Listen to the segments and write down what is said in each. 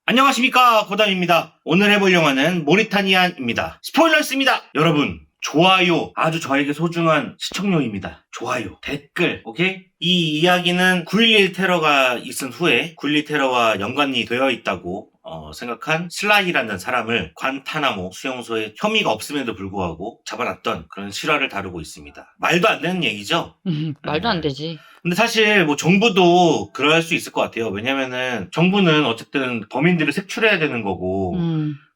안녕하십니까, 고담입니다. 오늘 해볼 영화는 모리타니안입니다. 스포일러 있습니다. 여러분, 좋아요, 아주 저에게 소중한 시청료입니다. 좋아요, 댓글, 오케이? 이 이야기는 9.11 테러가 있은 후에 9.11 테러와 연관이 되어 있다고 생각한 슬라이라는 사람을 관타나모 수용소에 혐의가 없음에도 불구하고 잡아놨던 그런 실화를 다루고 있습니다. 말도 안 되는 얘기죠? 말도 안 되지. 근데 사실 뭐 정부도 그럴 수 있을 것 같아요. 왜냐면은 정부는 어쨌든 범인들을 색출해야 되는 거고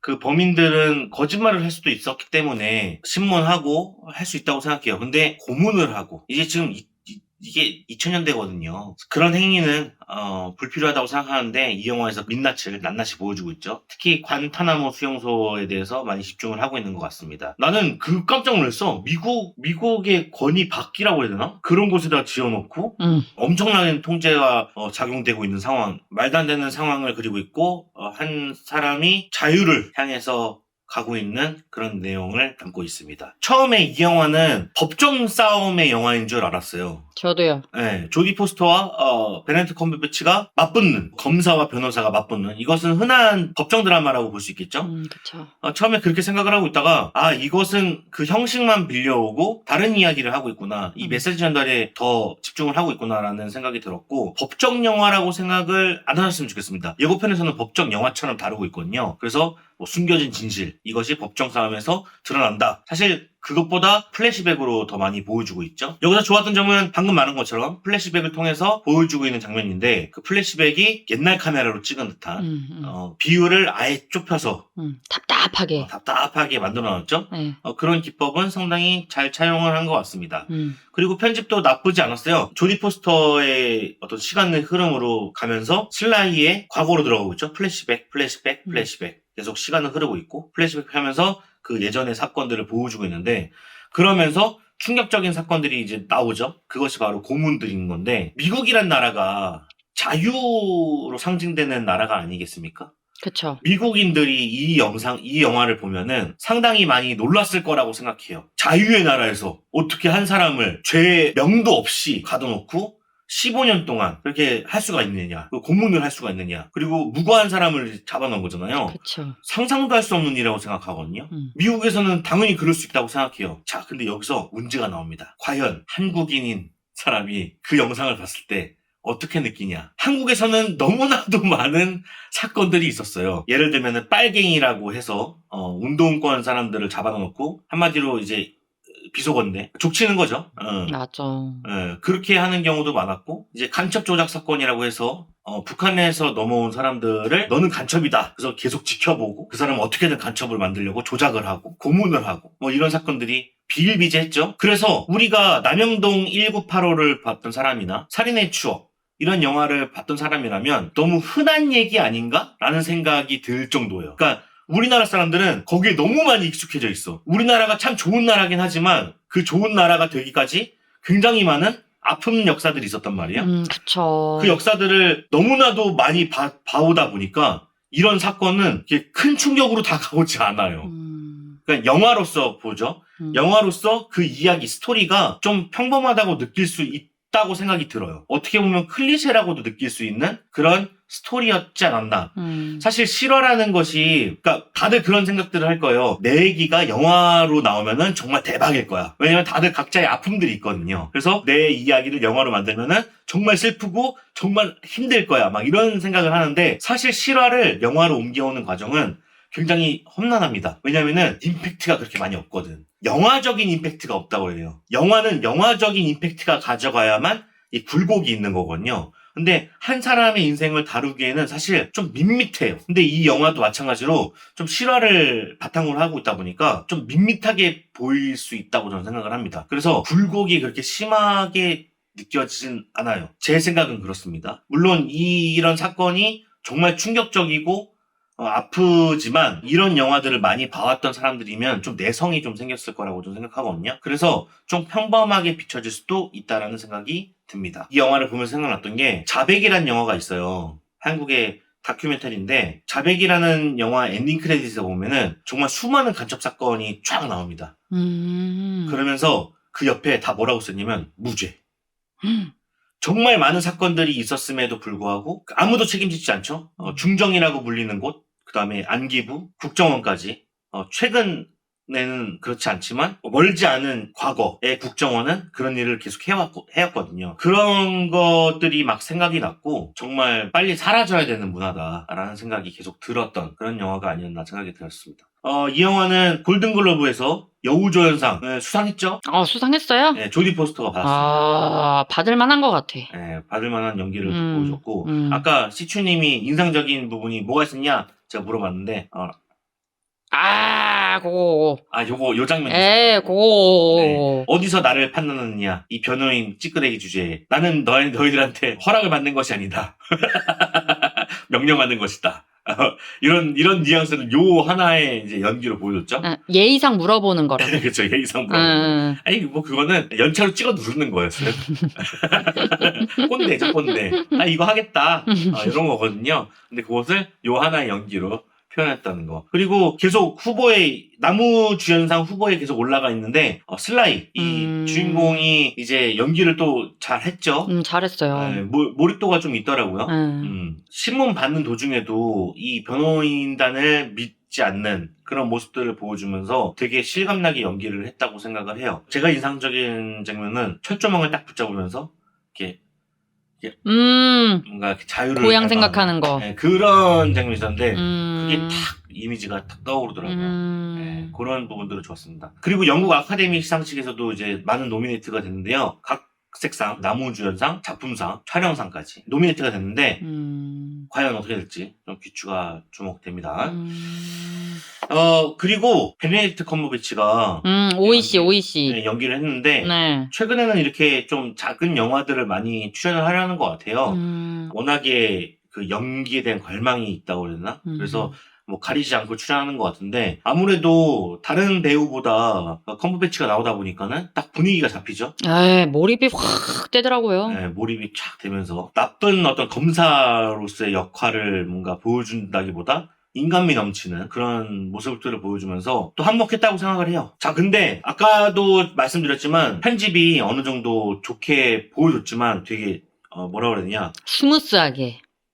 그 범인들은 거짓말을 할 수도 있었기 때문에 신문하고 할 수 있다고 생각해요. 근데 고문을 하고 이제 지금 이게 2000년대거든요. 그런 행위는 불필요하다고 생각하는데 이 영화에서 민낯을 낱낱이 보여주고 있죠. 특히 관타나모 수용소에 대해서 많이 집중을 하고 있는 것 같습니다. 나는 깜짝 놀랐어. 미국의 권위 밖이라고 해야 되나? 그런 곳에다 지어놓고 엄청난 통제가 작용되고 있는 상황, 말도 안 되는 상황을 그리고 있고 한 사람이 자유를 향해서 가고 있는 그런 내용을 담고 있습니다. 처음에 이 영화는 법정 싸움의 영화인 줄 알았어요. 저도요. 네, 조디 포스터와 베네딕트 컴버배치가 맞붙는, 검사와 변호사가 맞붙는, 이것은 흔한 법정 드라마라고 볼 수 있겠죠? 그쵸. 처음에 그렇게 생각을 하고 있다가 이것은 그 형식만 빌려오고 다른 이야기를 하고 있구나, 이 메시지 전달에 더 집중을 하고 있구나라는 생각이 들었고, 법정 영화라고 생각을 안 하셨으면 좋겠습니다. 예고편에서는 법정 영화처럼 다루고 있거든요. 그래서 뭐 숨겨진 진실, 이것이 법정 싸움에서 드러난다. 사실 그것보다 플래시백으로 더 많이 보여주고 있죠. 여기서 좋았던 점은 방금 말한 것처럼 플래시백을 통해서 보여주고 있는 장면인데, 그 플래시백이 옛날 카메라로 찍은 듯한 비율을 아예 좁혀서 답답하게 만들어놨죠. 네. 그런 기법은 상당히 잘 차용을 한 것 같습니다. 그리고 편집도 나쁘지 않았어요. 조디 포스터의 어떤 시간의 흐름으로 가면서 슬라이의 과거로 들어가고 있죠. 플래시백 계속 시간은 흐르고 있고, 플래시백 하면서 그 예전의 사건들을 보여주고 있는데, 그러면서 충격적인 사건들이 이제 나오죠. 그것이 바로 고문들인 건데, 미국이란 나라가 자유로 상징되는 나라가 아니겠습니까? 그쵸. 미국인들이 이 영화를 보면은 상당히 많이 놀랐을 거라고 생각해요. 자유의 나라에서 어떻게 한 사람을 죄 명도 없이 가둬놓고 15년 동안 그렇게 할 수가 있느냐, 고문을 할 수가 있느냐, 그리고 무고한 사람을 잡아놓은 거잖아요. 그쵸. 상상도 할 수 없는 일이라고 생각하거든요. 미국에서는 당연히 그럴 수 있다고 생각해요. 자, 근데 여기서 문제가 나옵니다. 과연 한국인인 사람이 그 영상을 봤을 때 어떻게 느끼냐. 한국에서는 너무나도 많은 사건들이 있었어요. 예를 들면 빨갱이라고 해서 운동권 사람들을 잡아놓고 한마디로 이제 비속어인데 족치는 거죠. 맞아. 그렇게 하는 경우도 많았고, 이제 간첩 조작 사건이라고 해서 북한에서 넘어온 사람들을 너는 간첩이다, 그래서 계속 지켜보고 그 사람은 어떻게든 간첩을 만들려고 조작을 하고 고문을 하고 뭐 이런 사건들이 비일비재했죠. 그래서 우리가 남영동 1985를 봤던 사람이나 살인의 추억 이런 영화를 봤던 사람이라면 너무 흔한 얘기 아닌가? 라는 생각이 들 정도예요. 그러니까 우리나라 사람들은 거기에 너무 많이 익숙해져 있어. 우리나라가 참 좋은 나라긴 하지만 그 좋은 나라가 되기까지 굉장히 많은 아픈 역사들이 있었단 말이야. 그쵸. 그 역사들을 너무나도 많이 봐오다 보니까 이런 사건은 큰 충격으로 다가오지 않아요. 그러니까 영화로서 보죠. 영화로서 그 이야기, 스토리가 좀 평범하다고 느낄 수 있다고 생각이 들어요. 어떻게 보면 클리셰라고도 느낄 수 있는 그런 스토리였지 않았나. 사실 실화라는 것이, 그러니까 다들 그런 생각들을 할 거예요. 내 얘기가 영화로 나오면은 정말 대박일 거야. 왜냐면 다들 각자의 아픔들이 있거든요. 그래서 내 이야기를 영화로 만들면은 정말 슬프고 정말 힘들 거야, 막 이런 생각을 하는데, 사실 실화를 영화로 옮겨오는 과정은 굉장히 험난합니다. 왜냐면은 임팩트가 그렇게 많이 없거든. 영화적인 임팩트가 없다고 해요. 영화는 영화적인 임팩트가 가져가야만 이 굴곡이 있는 거거든요. 근데 한 사람의 인생을 다루기에는 사실 좀 밋밋해요. 근데 이 영화도 마찬가지로 좀 실화를 바탕으로 하고 있다 보니까 좀 밋밋하게 보일 수 있다고 저는 생각을 합니다. 그래서 굴곡이 그렇게 심하게 느껴지진 않아요. 제 생각은 그렇습니다. 물론 이런 사건이 정말 충격적이고 아프지만 이런 영화들을 많이 봐왔던 사람들이면 좀 내성이 좀 생겼을 거라고 좀 생각하거든요. 그래서 좀 평범하게 비춰질 수도 있다라는 생각이 듭니다. 이 영화를 보면서 생각났던 게, 자백이라는 영화가 있어요. 한국의 다큐멘터리인데, 자백이라는 영화 엔딩 크레딧에 보면은 정말 수많은 간첩 사건이 쫙 나옵니다. 그러면서 그 옆에 다 뭐라고 썼냐면 무죄. 정말 많은 사건들이 있었음에도 불구하고 아무도 책임지지 않죠. 중정이라고 불리는 곳, 그 다음에 안기부, 국정원까지 최근에는 그렇지 않지만 멀지 않은 과거의 국정원은 그런 일을 계속 해왔거든요. 그런 것들이 막 생각이 났고 정말 빨리 사라져야 되는 문화다라는 생각이 계속 들었던 그런 영화가 아니었나 생각이 들었습니다. 이 영화는 골든글러브에서 여우조연상 수상했죠? 수상했어요? 네, 조디 포스터가 받았습니다. 받을 만한 것 같아. 네, 받을 만한 연기를 보여줬고 아까 시추님이 인상적인 부분이 뭐가 있었냐 제가 물어봤는데 그거. 요 장면 그거. 네. 어디서 나를 판단하느냐 이 변호인 찌끄레기 주제에 나는 너희들한테 허락을 받는 것이 아니다. 명령받는 것이다. 이런 뉘앙스를 요 하나의 이제 연기로 보여줬죠. 예의상 물어보는 거라. 그렇죠. 예의상 물어보는 거. 아니 뭐 그거는 연차로 찍어 누르는 거였어요. 꼰대죠 꼰대. 이거 하겠다. 이런 거거든요. 근데 그것을 요 하나의 연기로 표현했다는 거. 그리고 계속 나무주연상 후보에 계속 올라가 있는데 슬라이 이 주인공이 이제 연기를 또 잘했죠. 잘했어요. 네, 몰입도가 좀 있더라고요. 신문 받는 도중에도 이 변호인단을 믿지 않는 그런 모습들을 보여주면서 되게 실감나게 연기를 했다고 생각을 해요. 제가 인상적인 장면은 철조망을 딱 붙잡으면서 이렇게 뭔가 자유를 고향 생각하는 거. 네, 그런 장면이 있었는데 그게 딱 이미지가 딱 떠오르더라고요. 네, 그런 부분들을 좋았습니다. 그리고 영국 아카데미 시상식에서도 이제 많은 노미네이트가 됐는데요. 각 색상, 나무주연상, 작품상, 촬영상까지 노미네이트가 됐는데 과연 어떻게 될지 좀 귀추가 주목됩니다. 그리고 베네딕트 컴버배치가 오이씨. 네, 연기를 했는데 네. 최근에는 이렇게 좀 작은 영화들을 많이 출연을 하려는 것 같아요. 워낙에 그 연기에 대한 관망이 있다고 그래야 되나? 그래서 뭐 가리지 않고 출연하는 것 같은데 아무래도 다른 배우보다 컴버배치가 나오다 보니까는 딱 분위기가 잡히죠. 몰입이 확 되더라고요. 네, 몰입이 쫙 되면서 나쁜 어떤 검사로서의 역할을 뭔가 보여준다기보다 인간미 넘치는 그런 모습들을 보여주면서 또 한몫했다고 생각을 해요. 자, 근데 아까도 말씀드렸지만 편집이 어느 정도 좋게 보여줬지만 되게 뭐라 그래야 되냐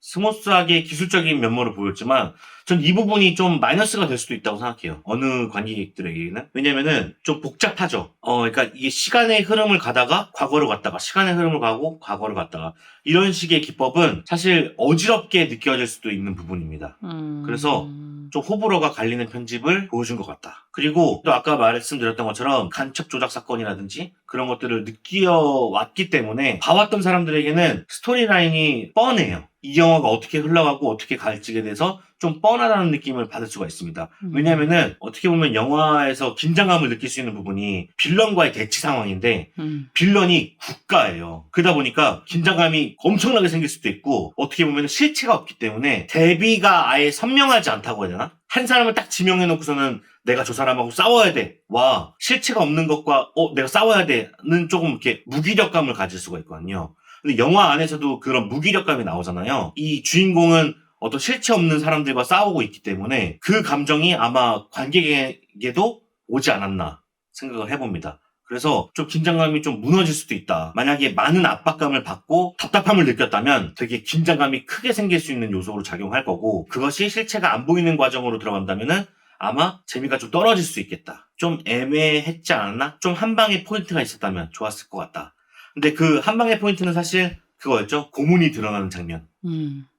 스무스하게 기술적인 면모를 보였지만 전 이 부분이 좀 마이너스가 될 수도 있다고 생각해요. 어느 관객들에게는. 왜냐면은 좀 복잡하죠. 그러니까 이게 시간의 흐름을 가다가 과거로 갔다가 시간의 흐름을 가고 과거로 갔다가 이런 식의 기법은 사실 어지럽게 느껴질 수도 있는 부분입니다. 그래서 좀 호불호가 갈리는 편집을 보여준 것 같다. 그리고 또 아까 말씀드렸던 것처럼 간첩 조작 사건이라든지 그런 것들을 느껴왔기 때문에 봐왔던 사람들에게는 스토리라인이 뻔해요. 이 영화가 어떻게 흘러가고 어떻게 갈지에 대해서 좀 뻔하다는 느낌을 받을 수가 있습니다. 왜냐면은 어떻게 보면 영화에서 긴장감을 느낄 수 있는 부분이 빌런과의 대치 상황인데 빌런이 국가예요. 그러다 보니까 긴장감이 엄청나게 생길 수도 있고 어떻게 보면 실체가 없기 때문에 대비가 아예 선명하지 않다고 해야 되나? 한 사람을 딱 지명해놓고서는 내가 저 사람하고 싸워야 돼. 와, 실체가 없는 것과 내가 싸워야 돼는 조금 이렇게 무기력감을 가질 수가 있거든요. 근데 영화 안에서도 그런 무기력감이 나오잖아요. 이 주인공은 어떤 실체 없는 사람들과 싸우고 있기 때문에 그 감정이 아마 관객에게도 오지 않았나 생각을 해봅니다. 그래서 좀 긴장감이 좀 무너질 수도 있다. 만약에 많은 압박감을 받고 답답함을 느꼈다면 되게 긴장감이 크게 생길 수 있는 요소로 작용할 거고 그것이 실체가 안 보이는 과정으로 들어간다면은 아마 재미가 좀 떨어질 수 있겠다. 좀 애매했지 않았나? 좀 한 방의 포인트가 있었다면 좋았을 것 같다. 근데 그 한 방의 포인트는 사실 그거였죠. 고문이 드러나는 장면.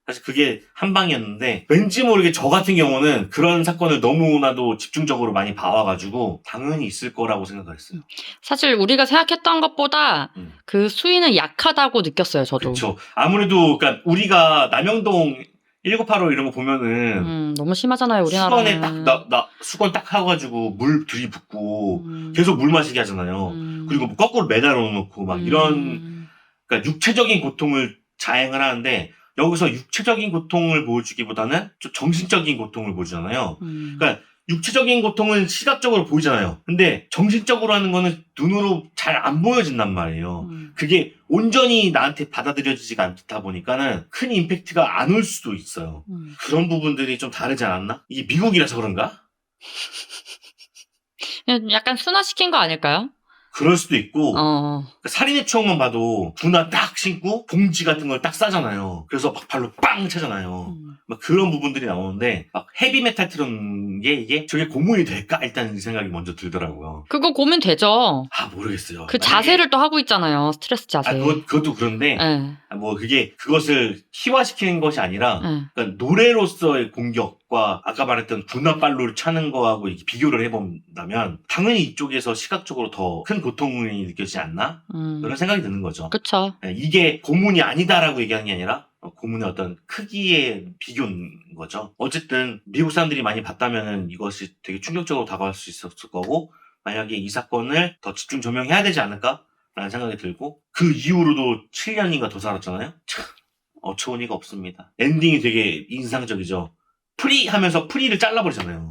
사실 그게 한 방이었는데 왠지 모르게 저 같은 경우는 그런 사건을 너무나도 집중적으로 많이 봐와가지고 당연히 있을 거라고 생각을 했어요. 사실 우리가 생각했던 것보다 그 수위는 약하다고 느꼈어요. 저도. 그렇죠. 아무래도 그러니까 우리가 남영동 1985 이런 거 보면은 너무 심하잖아요. 우리나라는. 수건에 수건 딱 하가지고 물 들이붓고 계속 물 마시게 하잖아요. 그리고 뭐 거꾸로 매달아 놓고 막 이런 그러니까 육체적인 고통을 자행을 하는데 여기서 육체적인 고통을 보여주기보다는 좀 정신적인 고통을 보여주잖아요. 그러니까 육체적인 고통은 시각적으로 보이잖아요. 근데 정신적으로 하는 거는 눈으로 잘 안 보여진단 말이에요. 그게 온전히 나한테 받아들여지지가 않다 보니까는 큰 임팩트가 안 올 수도 있어요. 그런 부분들이 좀 다르지 않았나? 이게 미국이라서 그런가? 약간 순화시킨 거 아닐까요? 그럴 수도 있고 어. 그 살인의 추억만 봐도 군화 딱 신고 봉지 같은 걸 딱 싸잖아요. 그래서 막 발로 빵 차잖아요. 막 그런 부분들이 나오는데 막 헤비메탈 틀은 게 이게 저게 고문이 될까? 일단 이 생각이 먼저 들더라고요. 그거 고민되죠. 아 모르겠어요. 그 만약에- 자세를 또 하고 있잖아요. 스트레스 자세. 아 그것도 그런데 예. 뭐 그게 그것을 희화시키는 것이 아니라 예. 그러니까 노래로서의 공격과 아까 말했던 군화발로를 차는 거하고 이렇게 비교를 해본다면 당연히 이쪽에서 시각적으로 더 큰 고통이 느껴지지 않나? 그런 생각이 드는 거죠. 그쵸. 이게 고문이 아니다라고 얘기하는 게 아니라 고문의 어떤 크기의 비교인 거죠. 어쨌든 미국 사람들이 많이 봤다면 이것이 되게 충격적으로 다가올 수 있었을 거고 만약에 이 사건을 더 집중 조명해야 되지 않을까라는 생각이 들고 그 이후로도 7년인가 더 살았잖아요. 참 어처구니가 없습니다. 엔딩이 되게 인상적이죠. 프리 하면서 프리를 잘라버리잖아요.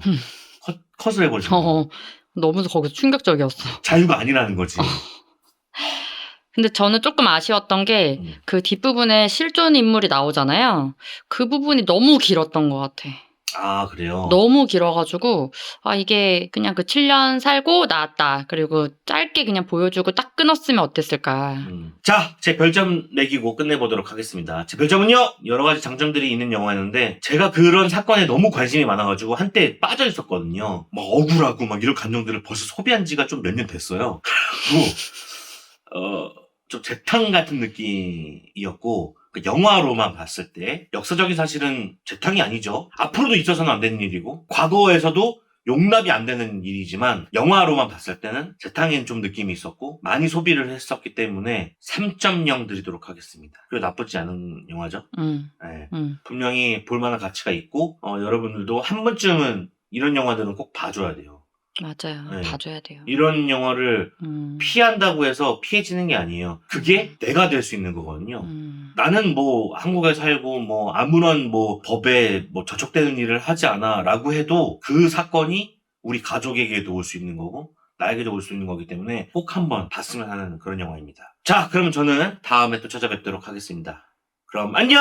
컷을 해버리잖아요. 너무 거기서 충격적이었어. 자유가 아니라는 거지. 근데 저는 조금 아쉬웠던 게 그 뒷부분에 실존 인물이 나오잖아요. 그 부분이 너무 길었던 것 같아. 아 그래요? 너무 길어가지고 이게 그냥 그 7년 살고 나왔다. 그리고 짧게 그냥 보여주고 딱 끊었으면 어땠을까. 자, 제 별점 매기고 끝내보도록 하겠습니다. 제 별점은요, 여러 가지 장점들이 있는 영화였는데, 제가 그런 사건에 너무 관심이 많아가지고, 한때 빠져 있었거든요. 막 억울하고 막 이런 감정들을 벌써 소비한 지가 좀 몇 년 됐어요. 그리고, 좀 재탕 같은 느낌이었고, 그 영화로만 봤을 때, 역사적인 사실은 재탕이 아니죠. 앞으로도 있어서는 안 되는 일이고, 과거에서도 용납이 안 되는 일이지만 영화로만 봤을 때는 재탕에는 좀 느낌이 있었고 많이 소비를 했었기 때문에 3.0 드리도록 하겠습니다. 그리고 나쁘지 않은 영화죠. 네. 분명히 볼만한 가치가 있고 여러분들도 한 번쯤은 이런 영화들은 꼭 봐줘야 돼요. 맞아요. 네. 봐줘야 돼요. 이런 영화를 피한다고 해서 피해지는 게 아니에요. 그게 내가 될 수 있는 거거든요. 나는 뭐 한국에 살고 뭐 아무런 뭐 법에 뭐 저촉되는 일을 하지 않아 라고 해도 그 사건이 우리 가족에게도 올 수 있는 거고 나에게도 올 수 있는 거기 때문에 꼭 한번 봤으면 하는 그런 영화입니다. 자, 그러면 저는 다음에 또 찾아뵙도록 하겠습니다. 그럼 안녕!